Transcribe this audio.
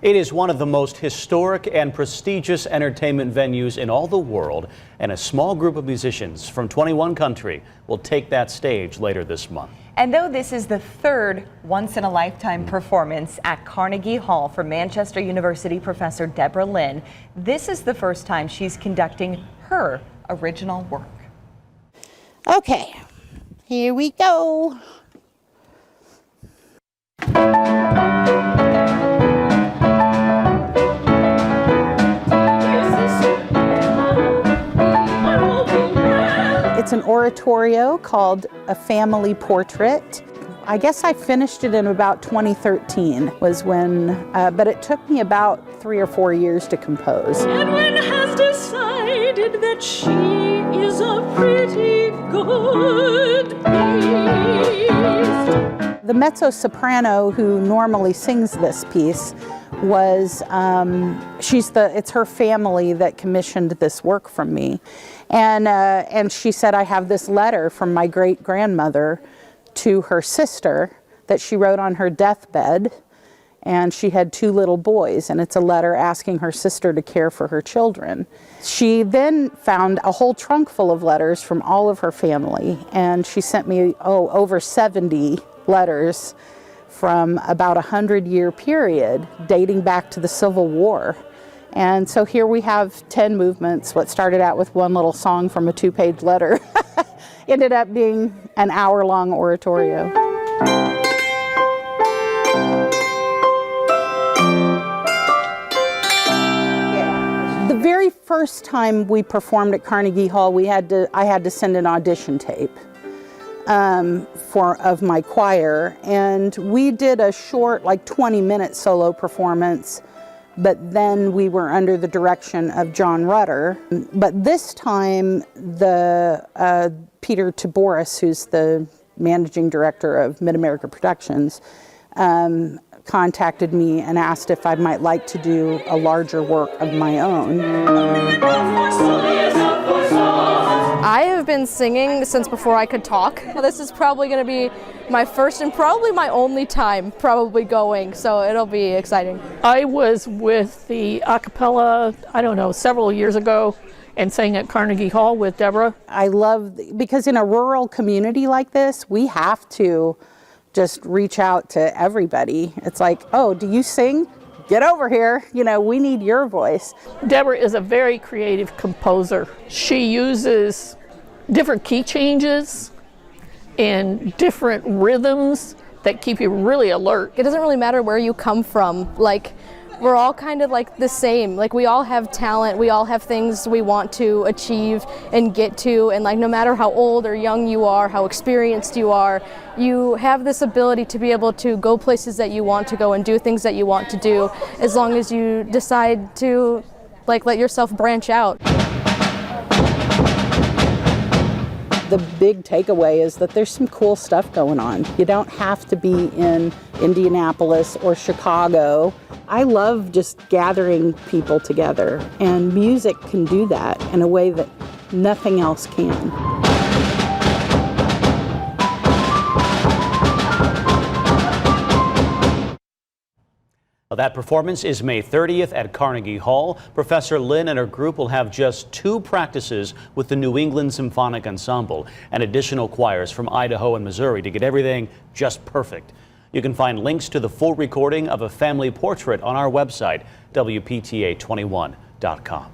It is one of the most historic and prestigious entertainment venues in all the world, and a small group of musicians from 21 countries will take that stage later this month. And though this is the third once-in-a-lifetime performance at Carnegie Hall for Manchester University professor Debra Lynn, this is the first time she's conducting her original work. Okay, here we go. It's an oratorio called A Family Portrait. I guess I finished it in about 2013 was when, but it took me about 3 or 4 years to compose. Edwin has decided that she is a pretty good beast. The mezzo-soprano who normally sings this piece was, it's her family that commissioned this work from me. And she said, I have this letter from my great-grandmother to her sister that she wrote on her deathbed, and she had 2 little boys, and it's a letter asking her sister to care for her children. She then found a whole trunk full of letters from all of her family, and she sent me over 70 letters from about 100-year period dating back to the Civil War. And so here we have 10 movements. What started out with one little song from a 2-page letter ended up being an hour-long oratorio. The very first time we performed at Carnegie Hall, I had to send an audition tape of my choir, and we did a short, like 20-minute solo performance. But then we were under the direction of John Rutter. But this time, Peter Taboris, who's the managing director of Mid-America Productions, contacted me and asked if I might like to do a larger work of my own. I have been singing since before I could talk. This is probably going to be my first and probably my only time probably going, so it'll be exciting. I was with the Capella, several years ago, and sang at Carnegie Hall with Debra. I love, because in a rural community like this, we have to just reach out to everybody. It's like, oh, do you sing? Get over here, we need your voice. Debra is a very creative composer. She uses different key changes and different rhythms that keep you really alert. It doesn't really matter where you come from. Like, we're all kind of like the same. Like, we all have talent, we all have things we want to achieve and get to, and like no matter how old or young you are, how experienced you are, you have this ability to be able to go places that you want to go and do things that you want to do, as long as you decide to let yourself branch out. The big takeaway is that there's some cool stuff going on. You don't have to be in Indianapolis or Chicago. I love just gathering people together, and music can do that in a way that nothing else can. That performance is May 30th at Carnegie Hall. Professor Lynn and her group will have just 2 practices with the New England Symphonic Ensemble and additional choirs from Idaho and Missouri to get everything just perfect. You can find links to the full recording of A Family Portrait on our website, WPTA21.com.